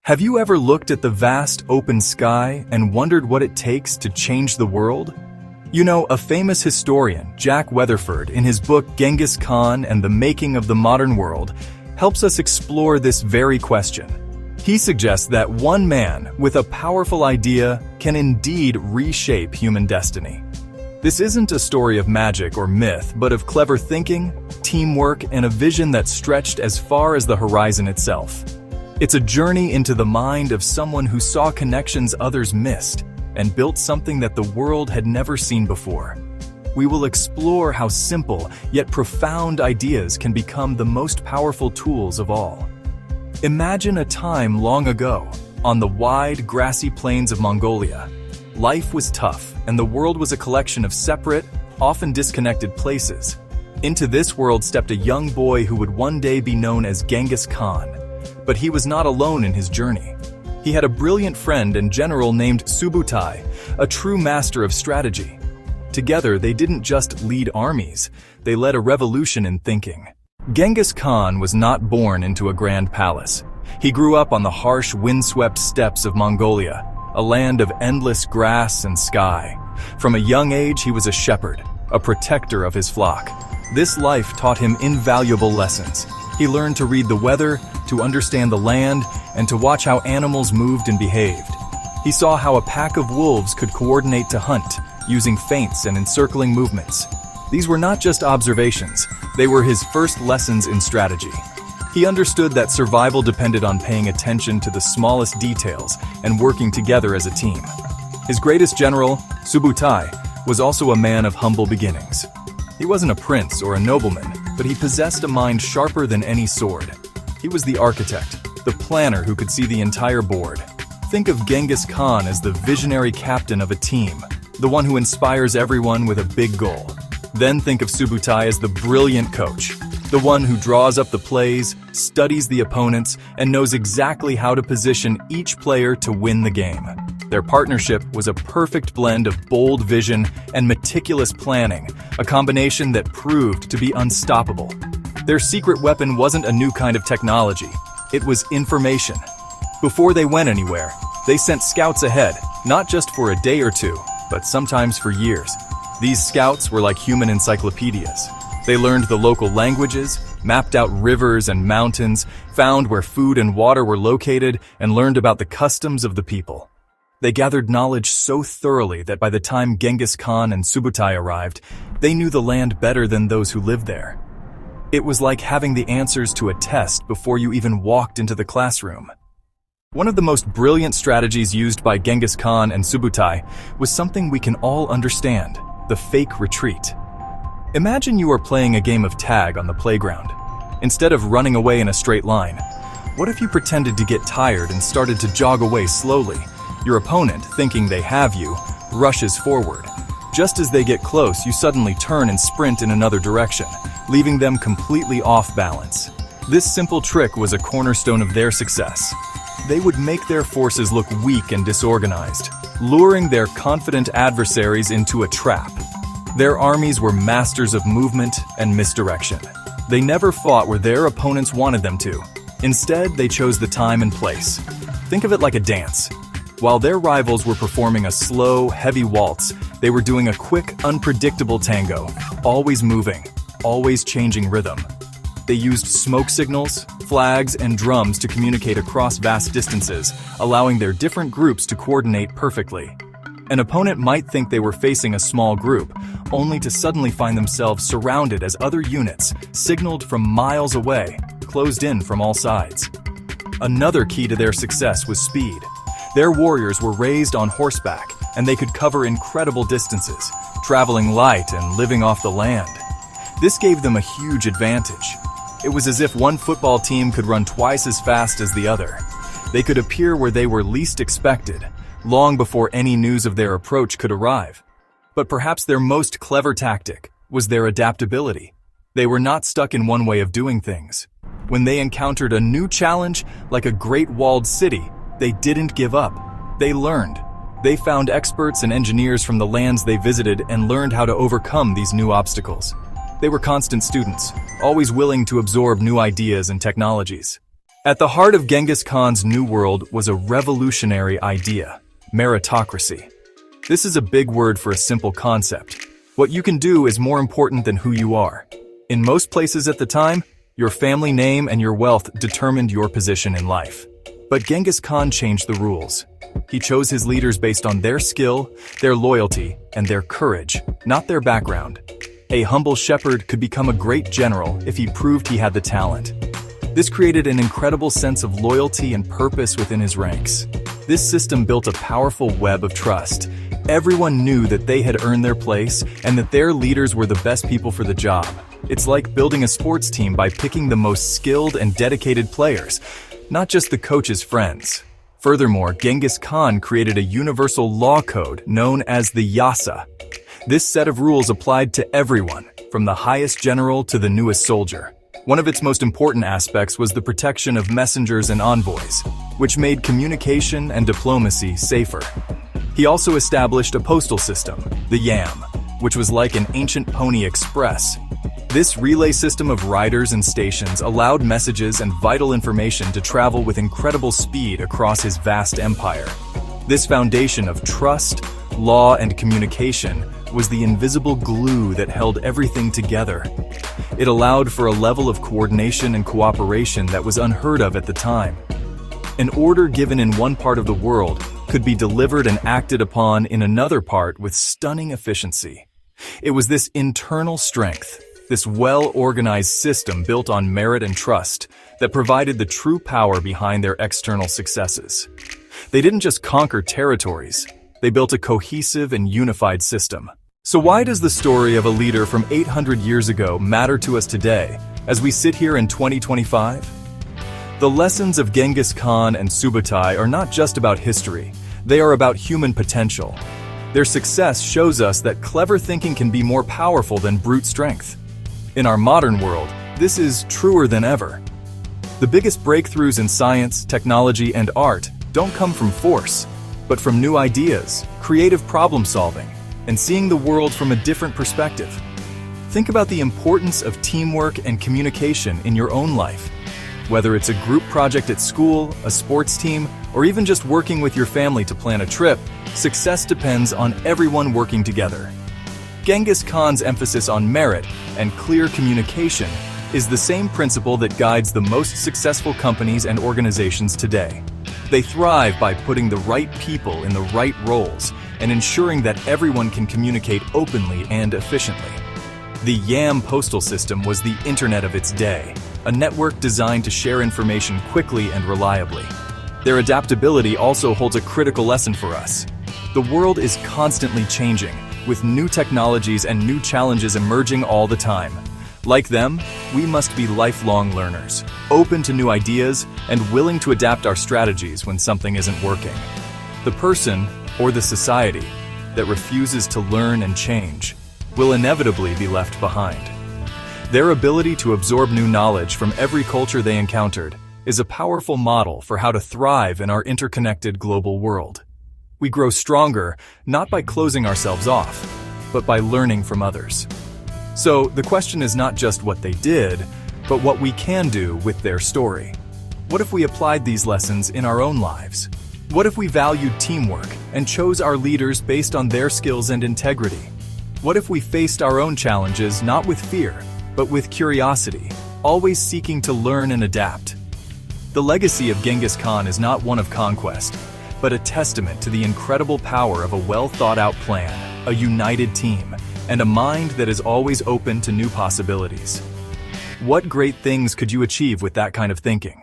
Have you ever looked at the vast open sky and wondered what it takes to change the world? You know, a famous historian, Jack Weatherford, in his book Genghis Khan and the Making of the Modern World, helps us explore this very question. He suggests that one man with a powerful idea can indeed reshape human destiny. This isn't a story of magic or myth, but of clever thinking, teamwork, and a vision that stretched as far as the horizon itself. It's a journey into the mind of someone who saw connections others missed and built something that the world had never seen before. We will explore how simple yet profound ideas can become the most powerful tools of all. Imagine a time long ago, on the wide, grassy plains of Mongolia. Life was tough, and the world was a collection of separate, often disconnected places. Into this world stepped a young boy who would one day be known as Genghis Khan. But he was not alone in his journey. He had a brilliant friend and general named Subutai, a true master of strategy. Together, they didn't just lead armies, they led a revolution in thinking. Genghis Khan was not born into a grand palace. He grew up on the harsh, windswept steppes of Mongolia, a land of endless grass and sky. From a young age, he was a shepherd, a protector of his flock. This life taught him invaluable lessons. He learned to read the weather, to understand the land, and to watch how animals moved and behaved. He saw how a pack of wolves could coordinate to hunt, using feints and encircling movements. These were not just observations, they were his first lessons in strategy. He understood that survival depended on paying attention to the smallest details and working together as a team. His greatest general, Subutai, was also a man of humble beginnings. He wasn't a prince or a nobleman, but he possessed a mind sharper than any sword. He was the architect, the planner who could see the entire board. Think of Genghis Khan as the visionary captain of a team, the one who inspires everyone with a big goal. Then think of Subutai as the brilliant coach, the one who draws up the plays, studies the opponents, and knows exactly how to position each player to win the game. Their partnership was a perfect blend of bold vision and meticulous planning, a combination that proved to be unstoppable. Their secret weapon wasn't a new kind of technology, it was information. Before they went anywhere, they sent scouts ahead, not just for a day or two, but sometimes for years. These scouts were like human encyclopedias. They learned the local languages, mapped out rivers and mountains, found where food and water were located, and learned about the customs of the people. They gathered knowledge so thoroughly that by the time Genghis Khan and Subutai arrived, they knew the land better than those who lived there. It was like having the answers to a test before you even walked into the classroom. One of the most brilliant strategies used by Genghis Khan and Subutai was something we can all understand: the fake retreat. Imagine you are playing a game of tag on the playground. Instead of running away in a straight line, what if you pretended to get tired and started to jog away slowly? Your opponent, thinking they have you, rushes forward. Just as they get close, you suddenly turn and sprint in another direction, leaving them completely off balance. This simple trick was a cornerstone of their success. They would make their forces look weak and disorganized, luring their confident adversaries into a trap. Their armies were masters of movement and misdirection. They never fought where their opponents wanted them to. Instead, they chose the time and place. Think of it like a dance. While their rivals were performing a slow, heavy waltz, they were doing a quick, unpredictable tango, always moving, always changing rhythm. They used smoke signals, flags, and drums to communicate across vast distances, allowing their different groups to coordinate perfectly. An opponent might think they were facing a small group, only to suddenly find themselves surrounded as other units, signaled from miles away, closed in from all sides. Another key to their success was speed. Their warriors were raised on horseback, and they could cover incredible distances, traveling light and living off the land. This gave them a huge advantage. It was as if one football team could run twice as fast as the other. They could appear where they were least expected, long before any news of their approach could arrive. But perhaps their most clever tactic was their adaptability. They were not stuck in one way of doing things. When they encountered a new challenge, like a great walled city, they didn't give up. They learned. They found experts and engineers from the lands they visited and learned how to overcome these new obstacles. They were constant students, always willing to absorb new ideas and technologies. At the heart of Genghis Khan's new world was a revolutionary idea: meritocracy. This is a big word for a simple concept. What you can do is more important than who you are. In most places at the time, your family name and your wealth determined your position in life. But Genghis Khan changed the rules. He chose his leaders based on their skill, their loyalty, and their courage, not their background. A humble shepherd could become a great general if he proved he had the talent. This created an incredible sense of loyalty and purpose within his ranks. This system built a powerful web of trust. Everyone knew that they had earned their place and that their leaders were the best people for the job. It's like building a sports team by picking the most skilled and dedicated players, not just the coach's friends. Furthermore, Genghis Khan created a universal law code known as the Yasa. This set of rules applied to everyone, from the highest general to the newest soldier. One of its most important aspects was the protection of messengers and envoys, which made communication and diplomacy safer. He also established a postal system, the Yam, which was like an ancient pony express. This relay system of riders and stations allowed messages and vital information to travel with incredible speed across his vast empire. This foundation of trust, law, and communication was the invisible glue that held everything together. It allowed for a level of coordination and cooperation that was unheard of at the time. An order given in one part of the world could be delivered and acted upon in another part with stunning efficiency. It was this internal strength, this well-organized system built on merit and trust, that provided the true power behind their external successes. They didn't just conquer territories, they built a cohesive and unified system. So why does the story of a leader from 800 years ago matter to us today, as we sit here in 2025? The lessons of Genghis Khan and Subutai are not just about history, they are about human potential. Their success shows us that clever thinking can be more powerful than brute strength. In our modern world, this is truer than ever. The biggest breakthroughs in science, technology, and art don't come from force, but from new ideas, creative problem solving, and seeing the world from a different perspective. Think about the importance of teamwork and communication in your own life. Whether it's a group project at school, a sports team, or even just working with your family to plan a trip, success depends on everyone working together. Genghis Khan's emphasis on merit and clear communication is the same principle that guides the most successful companies and organizations today. They thrive by putting the right people in the right roles and ensuring that everyone can communicate openly and efficiently. The Yam postal system was the internet of its day, a network designed to share information quickly and reliably. Their adaptability also holds a critical lesson for us. The world is constantly changing, with new technologies and new challenges emerging all the time. Like them, we must be lifelong learners, open to new ideas and willing to adapt our strategies when something isn't working. The person, or the society, that refuses to learn and change will inevitably be left behind. Their ability to absorb new knowledge from every culture they encountered is a powerful model for how to thrive in our interconnected global world. We grow stronger not by closing ourselves off, but by learning from others. So the question is not just what they did, but what we can do with their story. What if we applied these lessons in our own lives? What if we valued teamwork and chose our leaders based on their skills and integrity? What if we faced our own challenges not with fear, but with curiosity, always seeking to learn and adapt? The legacy of Genghis Khan is not one of conquest, but a testament to the incredible power of a well-thought-out plan, a united team, and a mind that is always open to new possibilities. What great things could you achieve with that kind of thinking?